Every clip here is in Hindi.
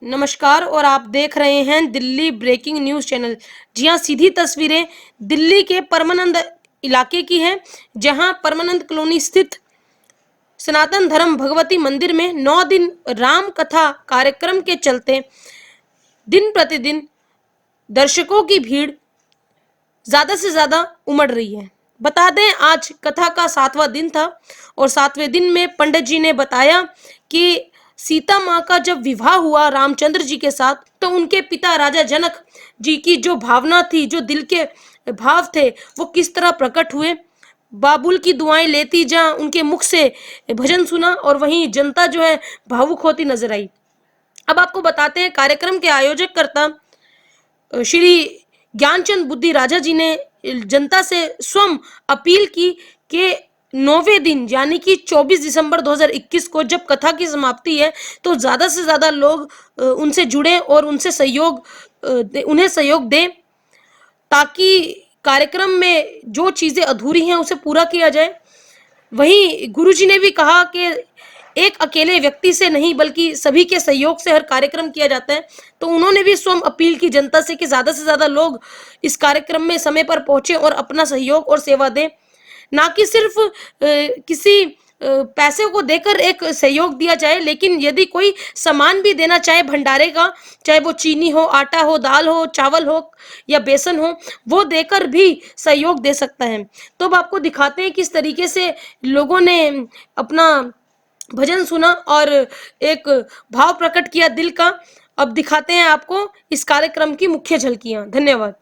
नमस्कार और आप देख रहे हैं दिल्ली ब्रेकिंग न्यूज़ चैनल। जी हाँ, सीधी तस्वीरें दिल्ली के परमानंद इलाके की हैं, जहां परमानंद कॉलोनी स्थित सनातन धर्म भगवती मंदिर में 9 दिन राम कथा कार्यक्रम के चलते दिन प्रतिदिन दर्शकों की भीड़ ज़्यादा से ज़्यादा उमड़ रही है। बता दें, आज कथा का 7वां दिन था और 7वें दिन में पंडित जी ने बताया कि सीता माँ का जब विवाह हुआ रामचंद्र जी के साथ, तो उनके पिता राजा जनक जी की जो भावना थी, जो दिल के भाव थे, वो किस तरह प्रकट हुए। बाबुल की दुआएं लेती जा उनके मुख से भजन सुना और वहीं जनता जो है भावुक होती नजर आई। अब आपको बताते हैं, कार्यक्रम के आयोजक कर्ता श्री ज्ञानचंद बुद्धि राजा जी ने जनता से स्वयं अपील की कि 9वें दिन यानी कि 24 दिसंबर 2021 को जब कथा की समाप्ति है, तो ज़्यादा से ज़्यादा लोग उनसे जुड़े और उनसे उन्हें सहयोग दें, ताकि कार्यक्रम में जो चीज़ें अधूरी हैं उसे पूरा किया जाए। वहीं गुरुजी ने भी कहा कि एक अकेले व्यक्ति से नहीं बल्कि सभी के सहयोग से हर कार्यक्रम किया जाता है। तो उन्होंने भी स्वयं अपील की जनता से कि ज़्यादा से ज़्यादा लोग इस कार्यक्रम में समय पर पहुंचे और अपना सहयोग और सेवा दें, ना कि सिर्फ किसी पैसे को देकर एक सहयोग दिया जाए, लेकिन यदि कोई सामान भी देना चाहे भंडारे का, चाहे वो चीनी हो, आटा हो, दाल हो, चावल हो या बेसन हो, वो देकर भी सहयोग दे सकता है। तो अब आपको दिखाते हैं किस तरीके से लोगों ने अपना भजन सुना और एक भाव प्रकट किया दिल का। अब दिखाते हैं आपको इस कार्यक्रम की मुख्य झलकियां। धन्यवाद।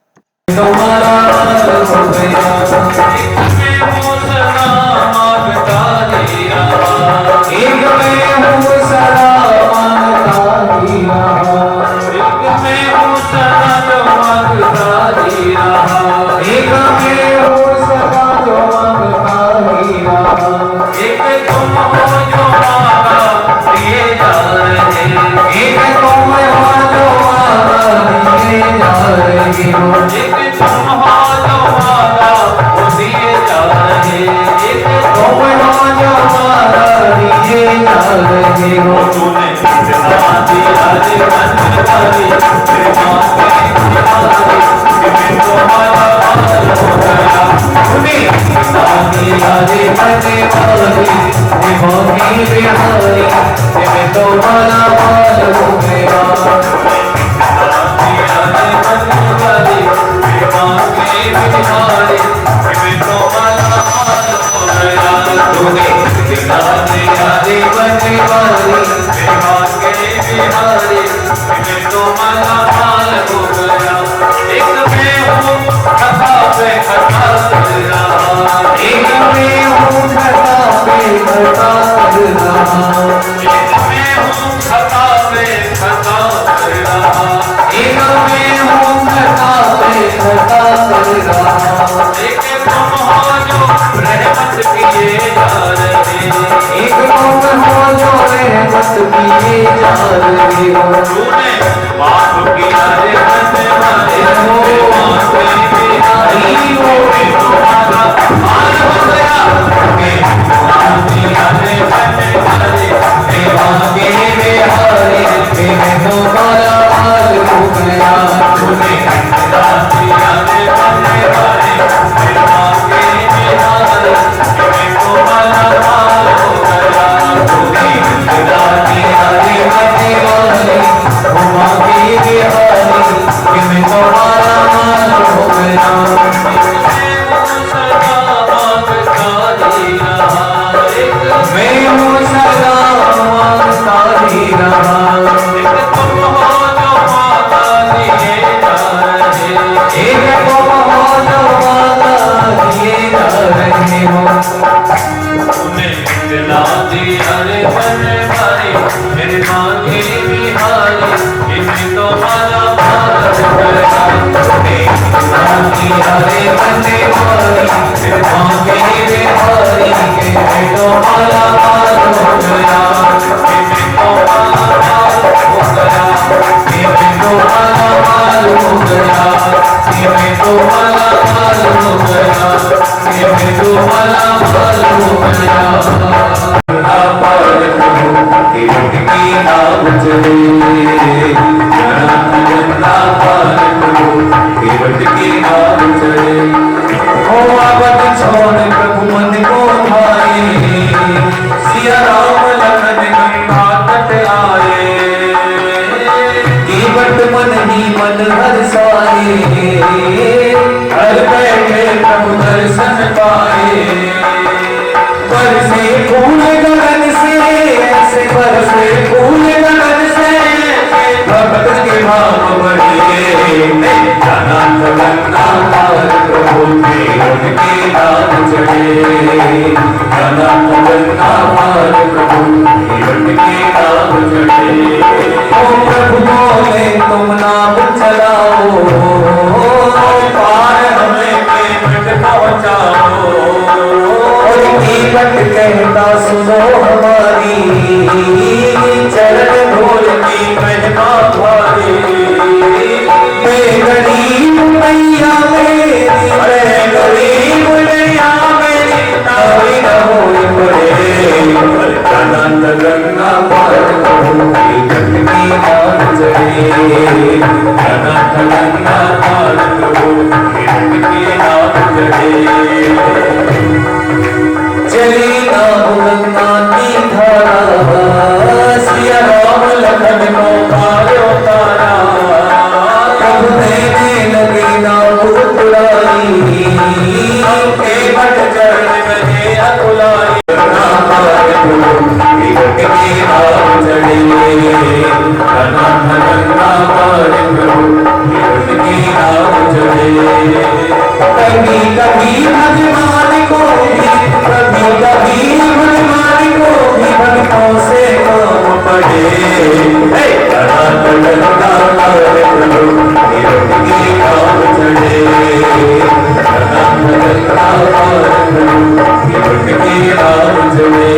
की नाम चले मन हर्षाए, घर बैठे प्रभु दर्शन पाए। बरसे फूल गगन से, ऐसे बरसे फूल गगन से, भक्त के भाव बढ़े। जाना गंगा पार प्रभु के नाम चढ़े, जाना गंगा पार प्रभु के नाम चढ़े। ओ प्रभु बोले तुम नाम चलाओ, पार हमें पेट पहुँचाओ। और कीमत कहता सुनो हमारी, चरण धूल की महिमा भारी। मैं गरीब मैया मेरी, मैं गरीब मैया मेरी, तारी न होई पड़े। अनंत गंगा पार प्रभु की नाम चढ़े, अनंत गंगा पार प्रभु की नाम चढ़े। चली नाम गंगा की धारा, सिया राम लखन को पारो तारा। प्रभु देने लगे नाम पुरानी, के भट चरण में अकुलाई। नाम पार प्रभु की नाम चढ़े, अनंत गंगा पार प्रभु की नाम चढ़े। कभी कभी भगवान को भी, कभी कभी भगवान को भी भक्तों से काम पड़े। अनंत गंगा पार प्रभु की नाम चढ़े, अनंत गंगा पार प्रभु की नाम चढ़े,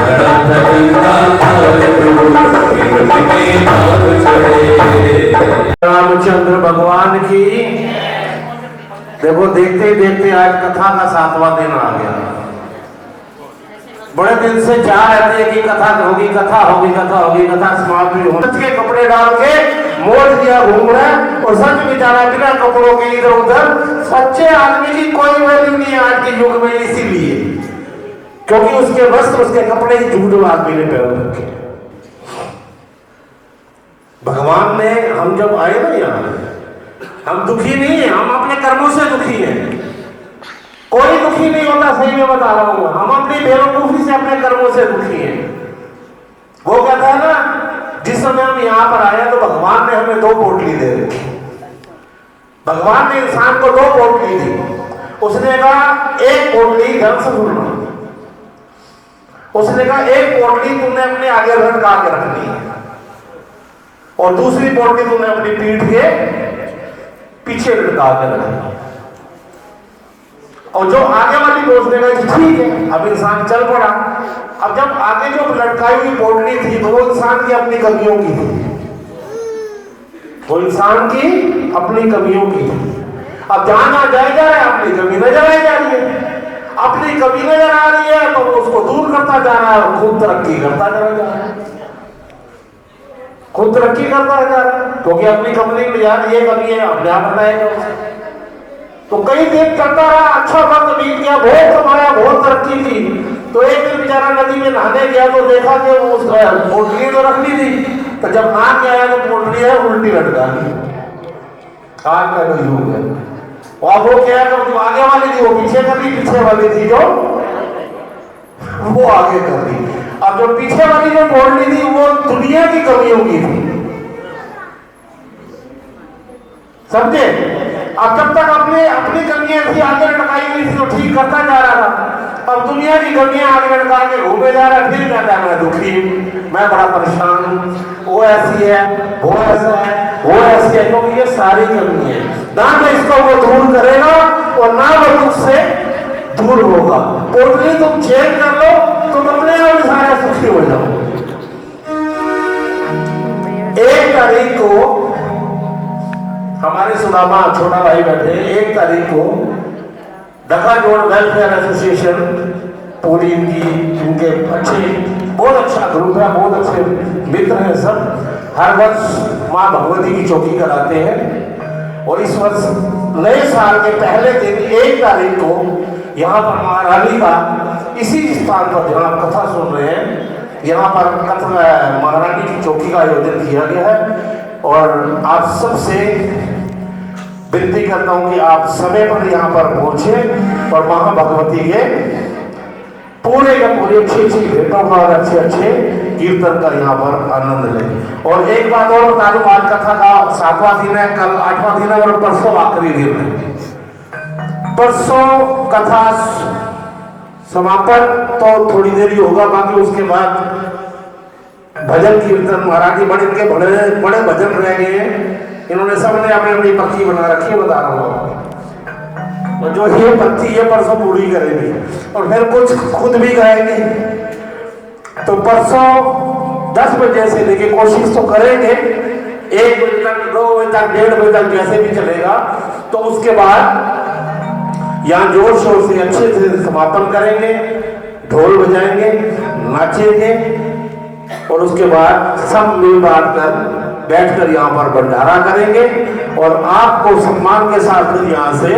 अनंत गंगा पार प्रभु की नाम चढ़े। रामचंद्र भगवान की। देखो देखते ही देखते आज कथा का 7वां दिन आ गया। बड़े दिन से चाह रहते हैं कि कथा होगी, कथा होगी, कथा होगी, कथा समाप्त भी होगी। के कपड़े डाल के मोड़ दिया घूम रहा है, और सच बेचारा बिना कपड़ों के इधर उधर। सच्चे आदमी की कोई वैल्यू नहीं है आज के युग में, इसीलिए क्योंकि उसके वस्त्र उसके कपड़े ही झूठ आदमी ने पहन रखे। भगवान ने, हम जब आए ना यहाँ, हम दुखी नहीं है, हम अपने कर्मों से दुखी हैं। कोई दुखी नहीं होता, सही में बता रहा हूं। हम अपनी बेवकूफी से, अपने कर्मों से दुखी हैं। वो कहता है ना, जिस समय हम यहाँ पर आए तो भगवान ने हमें 2 पोटली दे रखी। भगवान ने इंसान को 2 पोटली दी। उसने कहा एक पोटली, ध्यान से सुनना, उसने कहा एक पोटली तुमने अपने आगे लटका के रखनी है, और दूसरी पोटली तुमने अपनी पीठ के पीछे लटका के रखनी। और जो आगे वाली सोचने का ठीक है, अब इंसान चल पड़ा। अब जब आगे जो लटकाई हुई पोटली थी तो वो इंसान की अपनी कमियों की थी, वो इंसान की अपनी कमियों की थी। अब जहां ना जाए जा रहा है, अपनी कमी नजर आई जा रही है, अपनी कमी नजर आ रही है तो वो उसको दूर करता जा रहा है और खूब तरक्की करता जा रहा है, खुद तरक्की करता जा रहा है, क्योंकि अपनी कंपनी में यार ये कमी है, अपने आप बनाएगा। तो कई दिन करता रहा, अच्छा वक्त बीत गया, बहुत कमाया, बहुत तरक्की की। तो एक दिन बेचारा नदी में नहाने गया तो देखा कि वो उसका पोटली तो रख ली थी, तो जब नहा के आया तो पोटली है उल्टी लटका दी। आज का कोई युग है। और वो क्या है, जो आगे वाली थी वो पीछे कर दी, पीछे वाली थी जो वो आगे कर दी। अब जो पीछे वाली जो पोटली थी वो दुनिया की कमियों की थी, समझे। अब जब तक अपनी कमियां थी आगे लटकाई हुई थी तो ठीक करता जा रहा था। अब दुनिया की कमियां आगे लटका के घूमे जा रहा है, फिर कहता है मैं दुखी हूं, मैं बड़ा परेशान हूं, वो ऐसी है, वो ऐसा है, वो ऐसी है, क्योंकि ये सारी कमी है। ना तो इसको वो दूर करेगा और ना वो तुझसे दूर होगा। पोटली तुम चेक कर लो, तुम अपने आप सारे सुखी हो जाओ। 1 तारीख को हमारे सुदामा छोटा भाई बैठे, 1 तारीख को डकाजोड़ वेलफेयर एसोसिएशन पूरी इनके अच्छे, बहुत अच्छा ग्रुप है, बहुत अच्छे मित्र हैं सब। हर वर्ष माँ भगवती की चौकी कराते हैं और इस वर्ष नए साल के पहले दिन 1 तारीख को यहाँ पर महारानी का इसी स्थान पर जहाँ आप कथा सुन रहे हैं, यहाँ पर महारानी की चौकी का आयोजन किया गया है। और आप सबसे विनती करता हूं कि आप समय पर यहाँ पर पहुंचे और मां भगवती के पूरे का पूरे अच्छी भेंटों का और अच्छे कीर्तन का यहाँ पर आनंद लें। और एक बात और बता दूं, आज कथा का 7वां दिन है, कल 8वां दिन है और परसों आखिरी दिन है। परसों कथा समापन तो थोड़ी देर ही होगा, बाकी उसके बाद भजन कीर्तन महाराज जी बड़े इनके बड़े भजन रह गए हैं। इन्होंने सबने अपनी अपनी पत्ती बना रखी है, बता रहा हूँ। और जो ये पत्ती ये परसों पूरी करेंगे और फिर कुछ खुद भी गाएंगे। तो परसों 10 बजे से लेके कोशिश तो करेंगे 1 बजे तक, 2 बजे तक, 1:30 बजे तक, जैसे भी चलेगा। तो उसके बाद यहाँ जोर शोर से अच्छे से समापन करेंगे, ढोल बजाएंगे, नाचेंगे और उसके बाद सब मिल बांट कर बैठकर यहाँ पर भंडारा करेंगे और आपको सम्मान के साथ फिर यहाँ से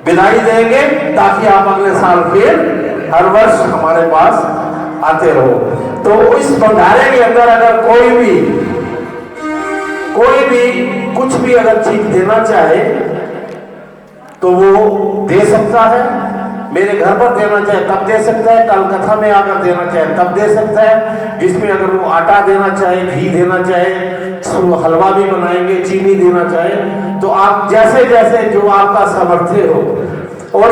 विदाई देंगे, ताकि आप अगले साल फिर हर वर्ष हमारे पास आते रहो। तो इस भंडारे के अंदर अगर कोई भी कुछ भी अगर चीज देना चाहे तो वो दे सकता है। मेरे घर पर देना चाहे तब दे सकता है, कल कथा में आकर देना चाहे तब दे सकता है। जिसमें अगर वो आटा देना चाहे, घी देना चाहे, हलवा भी बनाएंगे, चीनी देना चाहे, तो आप जैसे जैसे जो आपका सामर्थ्य हो। और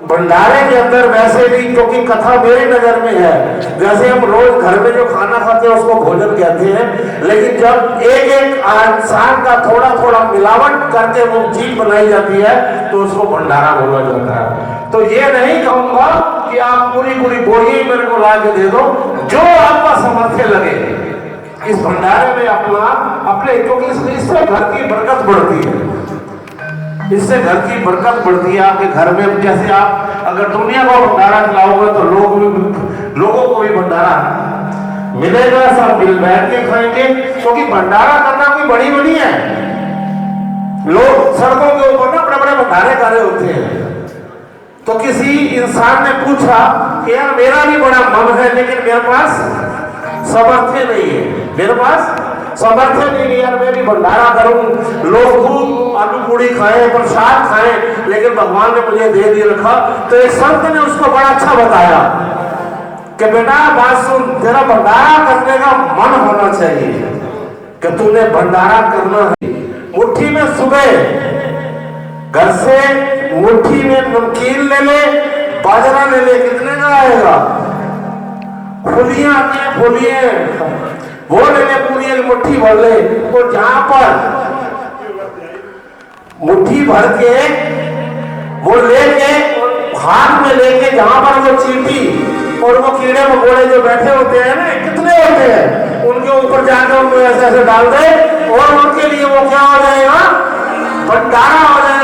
भंडारे के अंदर वैसे भी, क्योंकि कथा मेरी नजर में है, जैसे हम रोज घर में जो खाना खाते हैं उसको भोजन कहते हैं, लेकिन जब एक इंसान का थोड़ा थोड़ा मिलावट करके वो चीज बनाई जाती है तो उसको भंडारा बोला जाता है। तो ये नहीं कहूंगा कि आप पूरी पूरी बोरी मेरे को ला के दे दो, जो आपका सामर्थ्य लगे इस भंडारे में अपने, क्योंकि इससे घर की बरकत बढ़ती है, इससे घर की बरकत बढ़ती है। आपके घर में जैसे आप अगर दुनिया को भंडारा खिलाओगे तो लोगों को भी भंडारा मिलेगा, सब मिल बैठ के खाएंगे। क्योंकि भंडारा करना कोई बड़ी बड़ी है, लोग सड़कों के ऊपर ना बड़े बड़े भंडारे कर रहे होते हैं। तो किसी इंसान ने पूछा कि यार मेरा भी बड़ा मन है, लेकिन मेरे पास सामर्थ्य नहीं है, मेरे पास सामर्थ्य नहीं है यार, मैं भी भंडारा करूं, लोग खूब आलू पूड़ी खाएं, प्रसाद खाएं, लेकिन भगवान ने मुझे दे दिया रखा। तो एक संत ने उसको बड़ा अच्छा बताया कि बेटा बात सुन, तेरा भंडारा करने का मन होना चाहिए कि तूने भंडारा करना है। मुट्ठी में सुबह घर से मुट्ठी में नमकीन ले ले, बाजरा ले ले, कितने का आएगा? फुलियां आती है, फुलियां वो ले ले, पूरी एक मुट्ठी भर ले। तो जहां पर मुट्ठी भर के वो लेके हाथ में लेके, जहां पर वो चींटी और वो कीड़े मकोड़े जो बैठे होते हैं ना, कितने होते हैं, उनके ऊपर जाकर उनको ऐसे ऐसे डाल दे और उनके लिए वो क्या हो जाएगा? भंडारा हो जाएगा।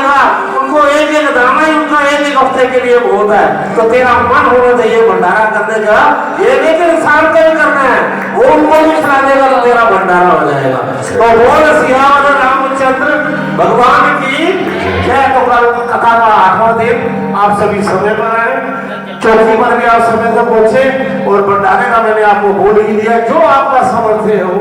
उनको एक एक दाना ही उनका एक एक हफ्ते के लिए बहुत है। तो तेरा मन होना चाहिए भंडारा करने का, ये नहीं कि इंसान को ही करना है, वो उनको भी खिला देगा तो तेरा भंडारा हो जाएगा। तो बोल सियावर रामचंद्र भगवान की जय। तो कल कथा का 8वां दिन आप सभी समय पर आए, चौथी पर भी आप समय से पहुंचे और भंडारे का मैंने आपको बोल ही दिया, जो आपका सामर्थ्य हो